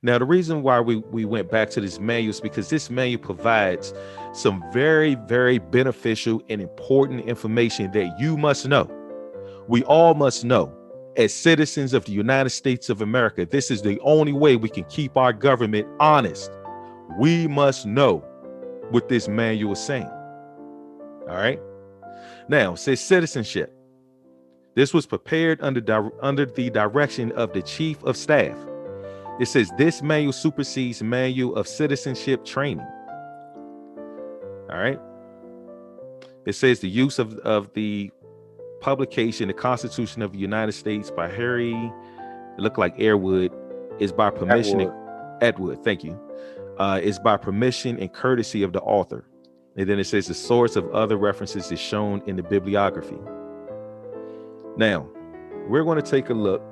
Now, the reason why we went back to this manual is because this manual provides some very, very beneficial and important information that you must know. We all must know. As citizens of the United States of America, this is the only way we can keep our government honest. We must know what this manual is saying. All right. Now, it says citizenship. This was prepared under the direction of the Chief of Staff. It says this manual supersedes manual of citizenship training. All right. It says the use of the publication, the Constitution of the United States by Harry, it looked like Airwood, is by permission. Atwood, thank you. Is by permission and courtesy of the author. And then it says the source of other references is shown in the bibliography. Now, we're going to take a look.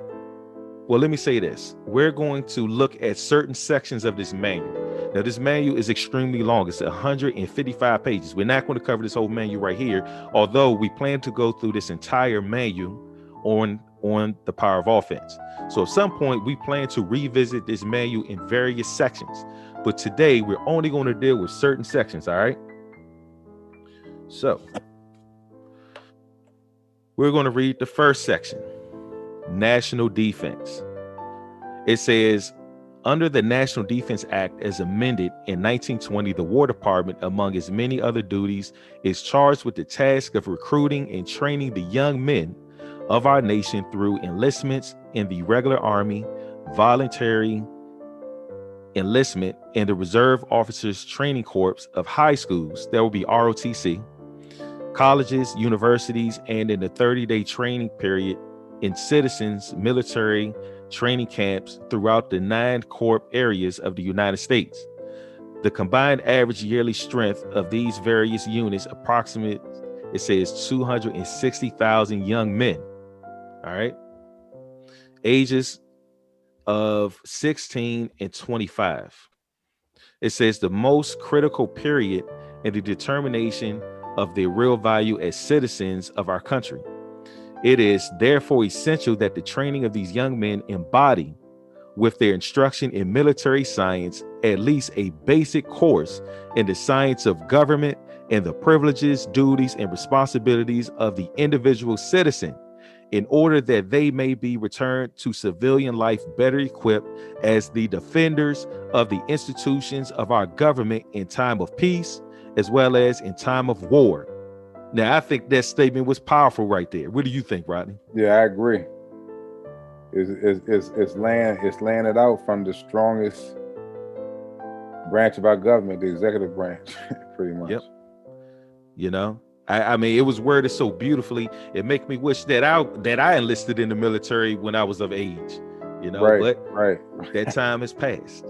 Well, let me say this. We're going to look at certain sections of this manual. Now, this manual is extremely long. It's 155 pages. We're not going to cover this whole manual right here, although we plan to go through this entire manual on the power of offense. So at some point, we plan to revisit this manual in various sections. But today, we're only going to deal with certain sections, all right? So, we're going to read the first section. National defense. It says, under the National Defense Act as amended in 1920, the War Department, among its many other duties, is charged with the task of recruiting and training the young men of our nation through enlistments in the regular army, voluntary enlistment in the Reserve Officers Training Corps of high schools, that will be ROTC, colleges, universities, and in the 30-day training period in citizens military training camps throughout the 9 corps areas of the United States. The combined average yearly strength of these various units approximate, it says, 260,000 young men. All right. Ages of 16 and 25. It says the most critical period in the determination of their real value as citizens of our country. It is therefore essential that the training of these young men embody, with their instruction in military science, at least a basic course in the science of government and the privileges, duties, and responsibilities of the individual citizen, in order that they may be returned to civilian life better equipped as the defenders of the institutions of our government in time of peace, as well as in time of war. Now, I think that statement was powerful right there. What do you think, Rodney? Yeah, I agree. It's laying it out from the strongest branch of our government, the executive branch, pretty much. Yep. You know, I mean, it was worded so beautifully. It makes me wish that I enlisted in the military when I was of age. You know, right. That time has passed.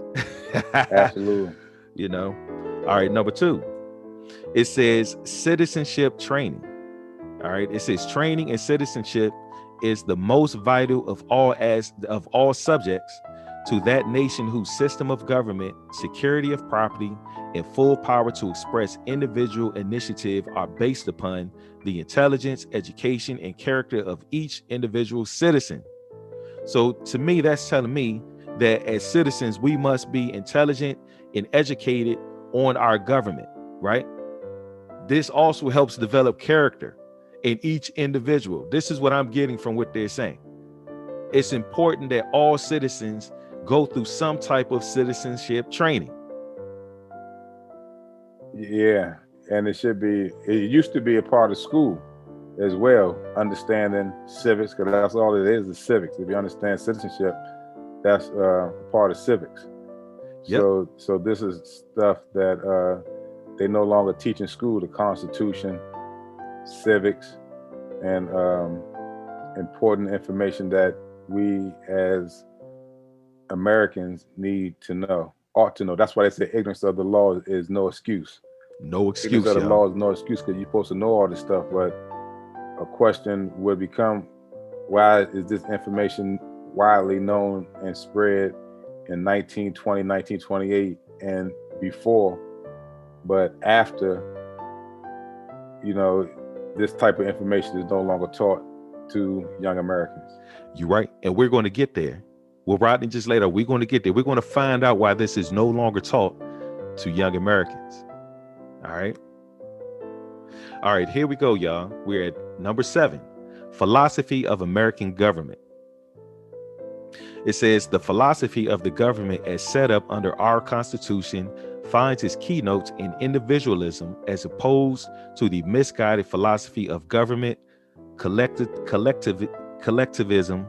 Absolutely. You know. All right, number 2. It says citizenship training. All right. It says training and citizenship is the most vital of all subjects to that nation whose system of government, security of property, and full power to express individual initiative are based upon the intelligence, education, and character of each individual citizen. So to me, that's telling me that as citizens, we must be intelligent and educated on our government, right? This also helps develop character in each individual. This is what I'm getting from what they're saying. It's important that all citizens go through some type of citizenship training. Yeah, and it used to be a part of school as well, understanding civics, because that's all it is civics. If you understand citizenship, that's part of civics. Yep. So this is stuff that they no longer teach in school: the Constitution, civics, and important information that we as Americans ought to know. That's why they say ignorance of the law is no excuse. No excuse. Ignorance of the law is no excuse, because you're supposed to know all this stuff. But a question would become, why is this information widely known and spread in 1920, 1928 and before, but after, this type of information is no longer taught to young Americans? You're right. And we're going to get there. Well, Rodney just later, we're going to get there. We're going to find out why this is no longer taught to young Americans. All right. All right, here we go, y'all. We're at number 7, philosophy of American government. It says the philosophy of the government as set up under our Constitution finds its keynotes in individualism as opposed to the misguided philosophy of government collectivism,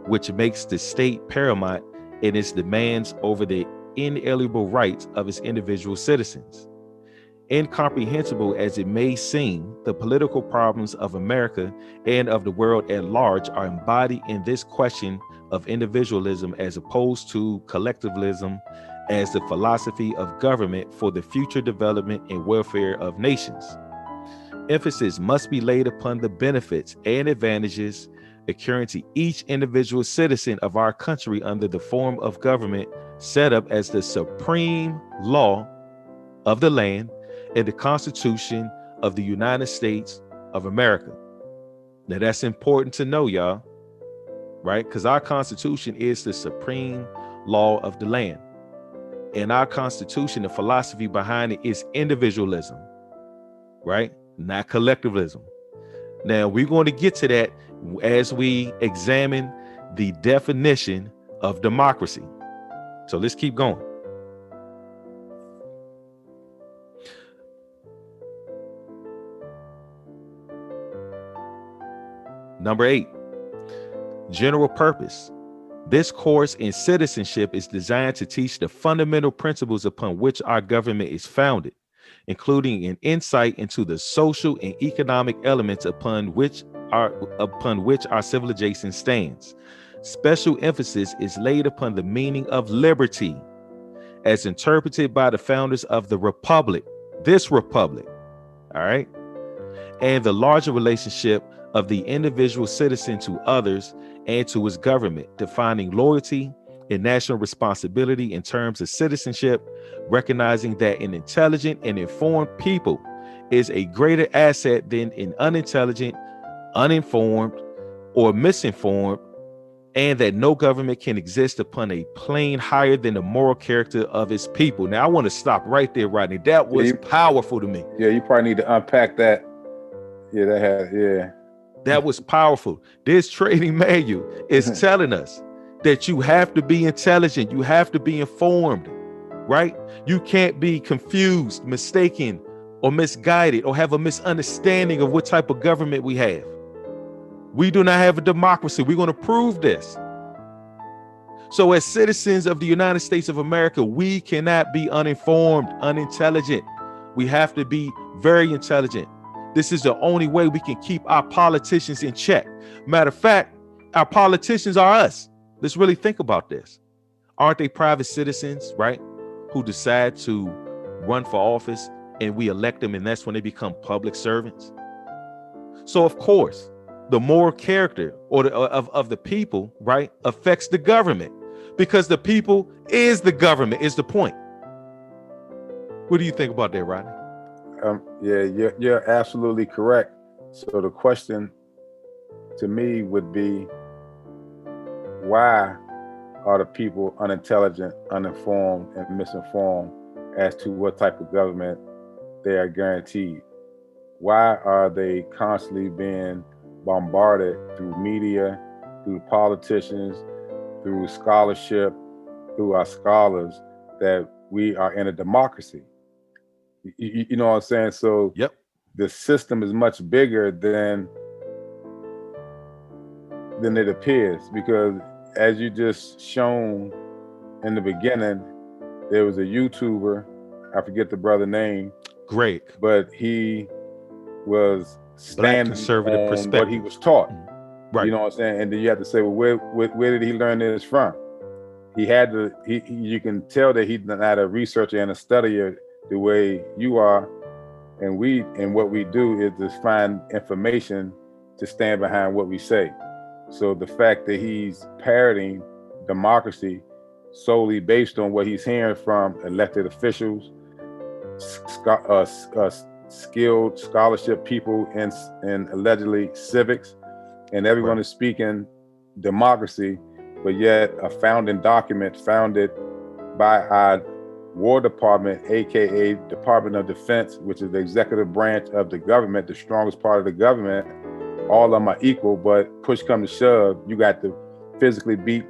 which makes the state paramount in its demands over the inalienable rights of its individual citizens. Incomprehensible as it may seem, the political problems of America and of the world at large are embodied in this question of individualism as opposed to collectivism as the philosophy of government for the future development and welfare of nations. Emphasis must be laid upon the benefits and advantages occurring to each individual citizen of our country under the form of government set up as the supreme law of the land and the Constitution of the United States of America. Now that's important to know, y'all, right? Because our Constitution is the supreme law of the land. And our Constitution, the philosophy behind it is individualism, right? Not collectivism. Now we're going to get to that as we examine the definition of democracy. So let's keep going. Number 8, general purpose. This course in citizenship is designed to teach the fundamental principles upon which our government is founded, including an insight into the social and economic elements upon which our civilization stands. Special emphasis is laid upon the meaning of liberty as interpreted by the founders of the republic, this republic, all right, and the larger relationship of the individual citizen to others and to his government, defining loyalty and national responsibility in terms of citizenship, recognizing that an intelligent and informed people is a greater asset than an unintelligent, uninformed, or misinformed, and that no government can exist upon a plane higher than the moral character of its people. Now, I want to stop right there, Rodney. That was powerful to me. Yeah, you probably need to unpack that. Yeah, that was powerful. This trading manual is telling us that you have to be intelligent, you have to be informed, right? You can't be confused, mistaken, or misguided, or have a misunderstanding of what type of government we have. We do not have a democracy. We're going to prove this. So as citizens of the United States of America, we cannot be uninformed, unintelligent. We have to be very intelligent. This is the only way we can keep our politicians in check. Matter of fact, our politicians are us. Let's really think about this. Aren't they private citizens, right? Who decide to run for office and we elect them, and that's when they become public servants. So of course, the moral character of the people, right, affects the government, because the people is the government, is the point. What do you think about that, Rodney? Yeah, you're absolutely correct. So the question to me would be, why are the people unintelligent, uninformed, and misinformed as to what type of government they are guaranteed? Why are they constantly being bombarded through media, through politicians, through scholarship, through our scholars, that we are in a democracy? You know what I'm saying? So yep, the system is much bigger than it appears, because as you just shown in the beginning, there was a YouTuber, I forget the brother name. Greg. But he was standing conservative on perspective, what he was taught. Right. You know what I'm saying? And then you have to say, well, where did he learn this from? He had to, you can tell that he's not a researcher and a studier the way you are. And what we do is to find information to stand behind what we say. So the fact that he's parroting democracy solely based on what he's hearing from elected officials, skilled scholarship people, and allegedly civics, and everyone is speaking democracy, but yet a founding document founded by our War Department, aka Department of Defense, which is the executive branch of the government, the strongest part of the government. All of them are equal, but push come to shove, you got to physically beat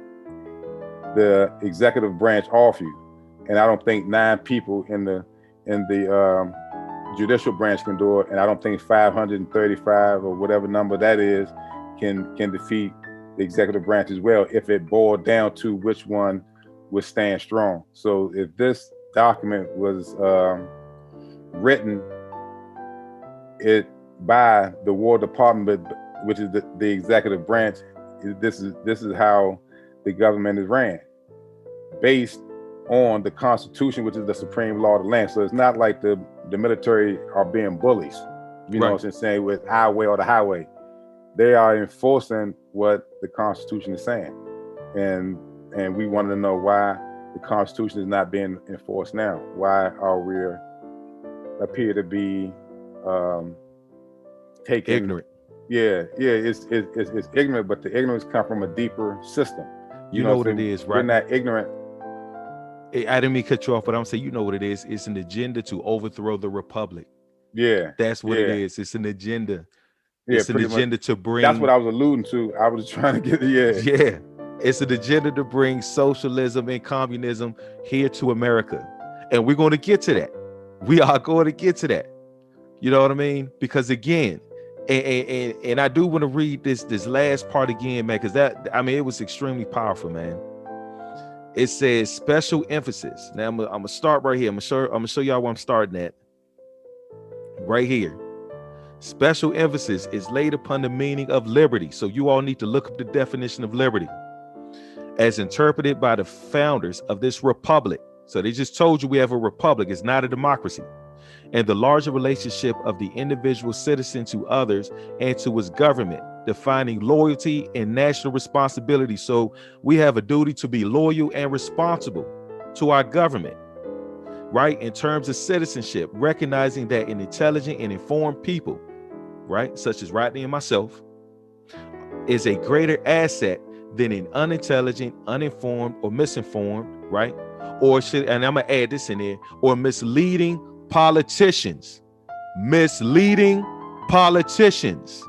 the executive branch off you. And I don't think 9 people in the judicial branch can do it, and I don't think 535 or whatever number that is can defeat the executive branch as well, if it boiled down to which one would stand strong. So if this document was written by the War Department, which is the executive branch, this is how the government is ran, based on the Constitution, which is the supreme law of the land. So it's not like the military are being bullies, you know what I'm saying, with our way or the highway. They are enforcing what the Constitution is saying. And we want to know why the Constitution is not being enforced now. Why are we appear to be taking ignorant? It's ignorant, but the ignorance comes from a deeper system. You know what it is, right? We're not ignorant. I didn't mean to cut you off, but I'm saying, you know what it is. It's an agenda to overthrow the republic. Yeah. That's what it is. It's an agenda. Yeah, it's an agenda to bring. That's what I was alluding to. I was trying to get, Yeah. It's an agenda to bring socialism and communism here to America. And we're going to get to that. We are going to get to that. You know what I mean? Because again, and I do want to read this last part again, man, because it was extremely powerful, man. It says special emphasis. Now I'm gonna start right here. I'm gonna show y'all where I'm starting at. Right here. Special emphasis is laid upon the meaning of liberty. So you all need to look up the definition of liberty as interpreted by the founders of this republic. So they just told you we have a republic. It's not a democracy. And the larger relationship of the individual citizen to others and to his government, defining loyalty and national responsibility. So we have a duty to be loyal and responsible to our government, right? In terms of citizenship, recognizing that an intelligent and informed people, right, such as Rodney and myself, is a greater asset than an unintelligent, uninformed, or misinformed, right? And I'm gonna add this in there, or misleading politicians. Misleading politicians.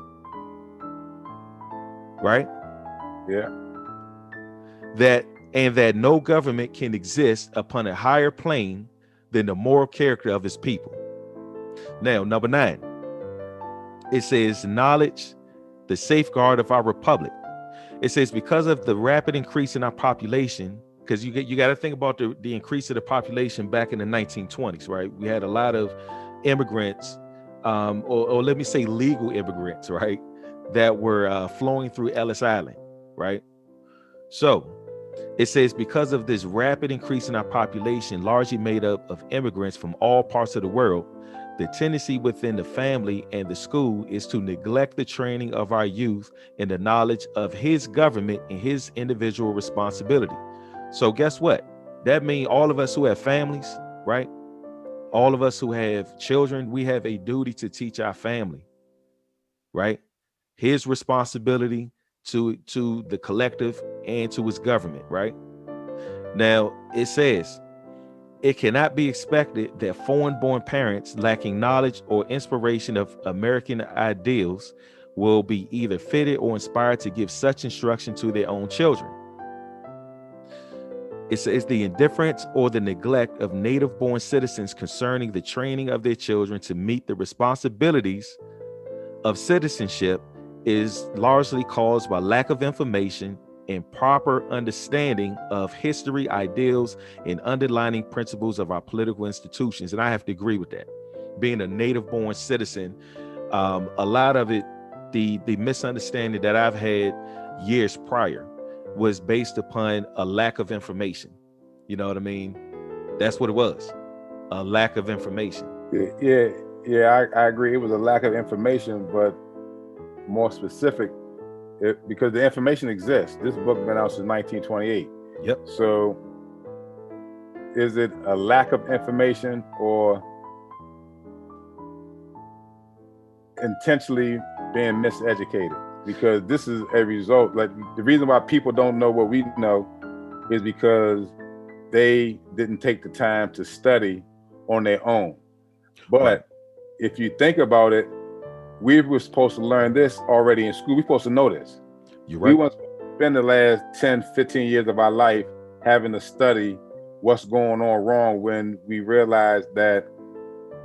Right? Yeah. That no government can exist upon a higher plane than the moral character of its people. Now, number 9, it says knowledge, the safeguard of our republic. It says because of the rapid increase in our population, because you got to think about the increase of the population back in the 1920s, right? We had a lot of immigrants, or let me say legal immigrants, right, that were flowing through Ellis Island, right? So it says because of this rapid increase in our population, largely made up of immigrants from all parts of the world, the tendency within the family and the school is to neglect the training of our youth in the knowledge of his government and his individual responsibility. So guess what? That means all of us who have families, right? All of us who have children, we have a duty to teach our family, right? His responsibility to the collective and to his government, right? Now, it says, it cannot be expected that foreign-born parents lacking knowledge or inspiration of American ideals will be either fitted or inspired to give such instruction to their own children. It says the indifference or the neglect of native-born citizens concerning the training of their children to meet the responsibilities of citizenship is largely caused by lack of information and proper understanding of history, ideals, and underlying principles of our political institutions. And I have to agree with that. Being a native-born citizen, a lot of it, the misunderstanding that I've had years prior was based upon a lack of information. You know what I mean? That's what it was, a lack of information. Yeah, I agree. It was a lack of information, but more specific, because the information exists. This book been out since 1928. Yep. So is it a lack of information or intentionally being miseducated? because this is a result. Like the reason why people don't know what we know is because they didn't take the time to study on their own. But Right. if you think about it, we were supposed to learn this already in school. We're supposed to know this. You're We right. want to spend the last 10, 15 years of our life having to study what's going on wrong when we realize that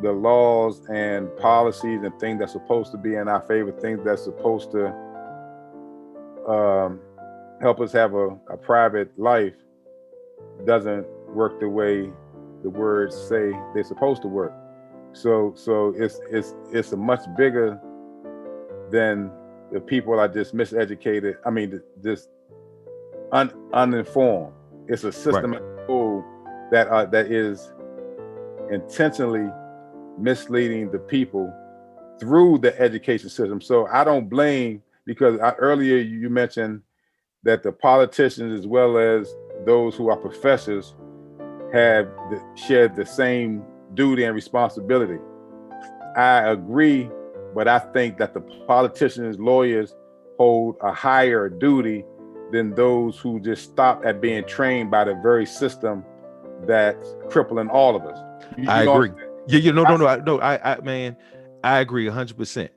the laws and policies and things that's supposed to be in our favor, things that's supposed to help us have a private life, doesn't work the way the words say they're supposed to work. So it's a much bigger than the people are just miseducated. I mean, just uninformed. It's a system that is intentionally misleading the people through the education system. So I don't blame, because earlier you mentioned that the politicians as well as those who are professors have shared the same duty and responsibility. I agree, but I think that the politicians, lawyers hold a higher duty than those who just stop at being trained by the very system that's crippling all of us. I agree. Yeah, no. Man, I agree 100%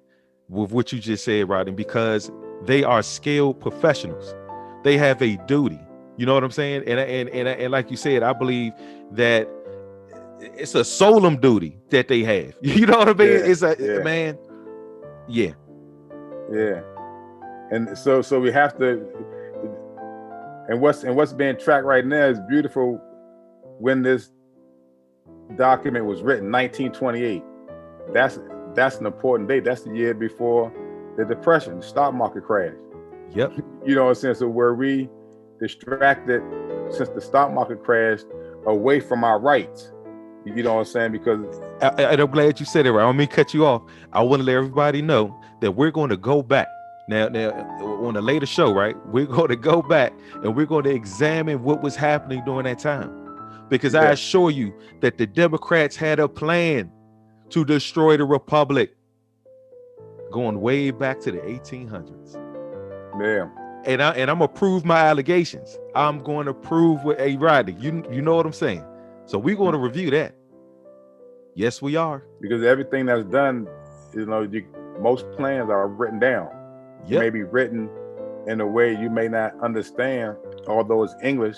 with what you just said, Rodney, because they are skilled professionals. They have a duty. You know what I'm saying? And like you said, I believe that it's a solemn duty that they have. You know what I mean? It's a man. Yeah. Yeah. And so we have to, and what's being tracked right now is beautiful. When this document was written, 1928, that's an important date. That's the year before the Depression, the stock market crash. Yep. You know what I'm saying? So were we distracted since the stock market crashed away from our rights? You know what I'm saying? Because I'm glad you said it, right? I don't mean to cut you off. I want to let everybody know that we're going to go back now on a later show, right? We're going to go back and we're going to examine what was happening during that time, because I assure you that the Democrats had a plan to destroy the Republic going way back to the 1800s. Yeah. And I'm gonna prove my allegations. I'm going to prove what Rodney. You know what I'm saying? So we're going to review that. Yes, we are. Because everything that's done, most plans are written down. Yep. It may be written in a way you may not understand, although it's English.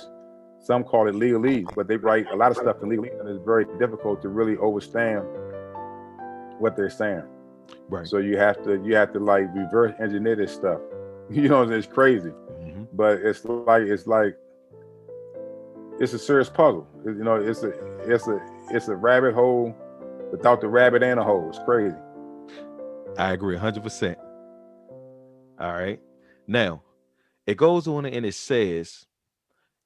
Some call it legalese, but they write a lot of stuff in legalese, and it's very difficult to really understand what they're saying. Right. So you have to like reverse engineer this stuff. It's crazy. Mm-hmm. But it's a serious puzzle. It's a rabbit hole without the rabbit and a hole. It's crazy. I agree 100%. All right. Now, it goes on and it says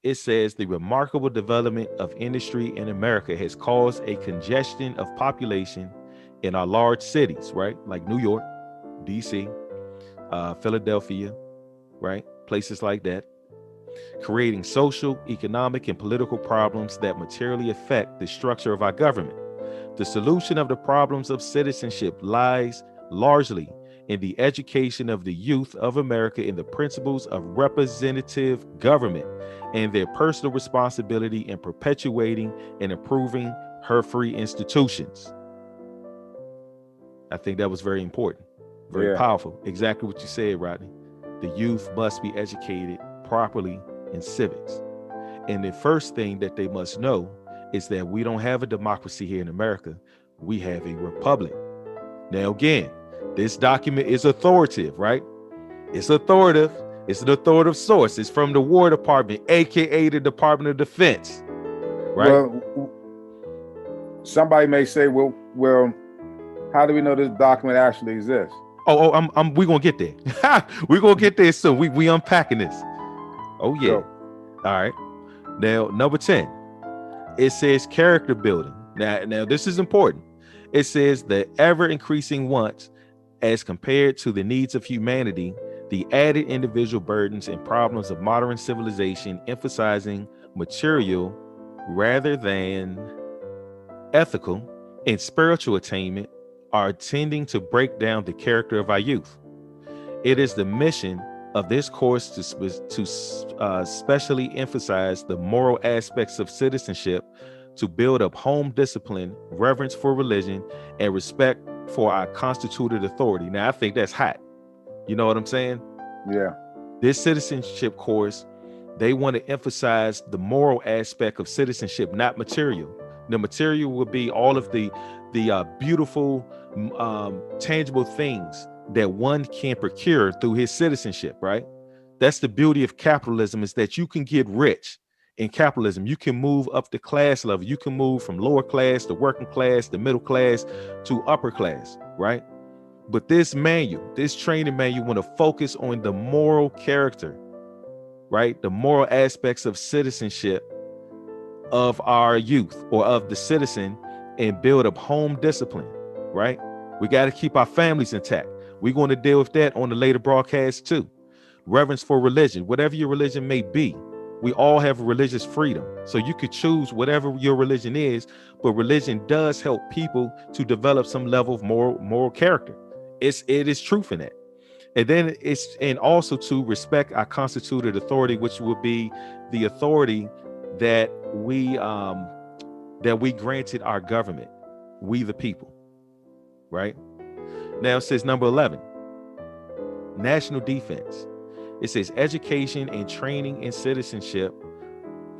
the remarkable development of industry in America has caused a congestion of population in our large cities, right? Like New York, DC, Philadelphia, right? Places like that, creating social, economic, and political problems that materially affect the structure of our government. The solution of the problems of citizenship lies largely in the education of the youth of America in the principles of representative government and their personal responsibility in perpetuating and improving her free institutions. I think that was very important, very powerful. Exactly what you said, Rodney. The youth must be educated properly in civics. And the first thing that they must know is that we don't have a democracy here in America. We have a republic. Now, again, this document is authoritative, right? It's authoritative. It's an authoritative source. It's from the War Department, aka the Department of Defense, right? Well, somebody may say, well, how do we know this document actually exists? We're gonna get there. We're gonna get there soon. We unpacking this. Oh yeah. All right. Now, number 10, it says character building. Now this is important. It says the ever increasing wants as compared to the needs of humanity, the added individual burdens and problems of modern civilization, emphasizing material rather than ethical and spiritual attainment, are tending to break down the character of our youth. It is the mission of this course to specially emphasize the moral aspects of citizenship, to build up home discipline, reverence for religion, and respect for our constituted authority. Now, I think that's hot. You know what I'm saying? Yeah. This citizenship course, they want to emphasize the moral aspect of citizenship, not material. The material will be all of the beautiful, tangible things that one can procure through his citizenship, right? That's the beauty of capitalism, is that you can get rich in capitalism. You can move up the class level. You can move from lower class to working class to middle class to upper class, right? But this manual, this training manual, want to focus on the moral character, right? The moral aspects of citizenship of our youth or of the citizen, and build up home discipline, right? We got to keep our families intact. We're going to deal with that on the later broadcast too. Reverence for religion, whatever your religion may be. We all have religious freedom. So you could choose whatever your religion is, but religion does help people to develop some level of moral character. It is truth in that. And then and also to respect our constituted authority, which would be the authority that we granted our government, we the people, right? Now it says number 11, national defense. It says education and training in citizenship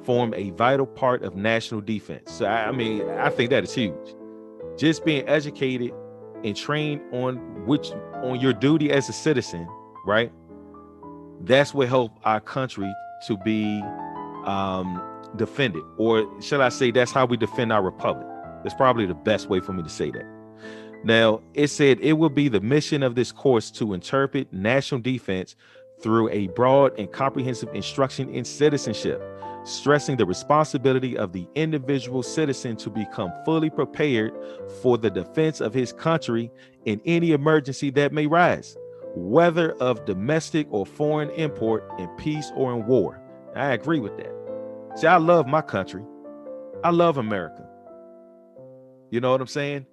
form a vital part of national defense. So I mean, I think that is huge. Just being educated and trained on your duty as a citizen, right? That's what helped our country to be defended, or should I say, that's how we defend our republic. That's probably the best way for me to say that. Now, it said it will be the mission of this course to interpret national defense through a broad and comprehensive instruction in citizenship, stressing the responsibility of the individual citizen to become fully prepared for the defense of his country in any emergency that may rise, whether of domestic or foreign import, in peace or in war. I agree with that. See, I love my country. I love America. You know what I'm saying?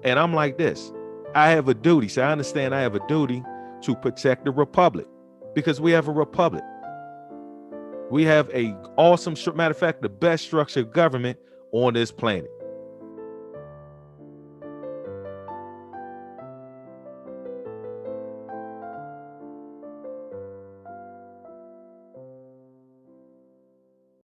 And I'm like this. I have a duty. So I understand I have a duty to protect the republic, because we have a republic. We have a awesome, matter of fact, the best structured government on this planet.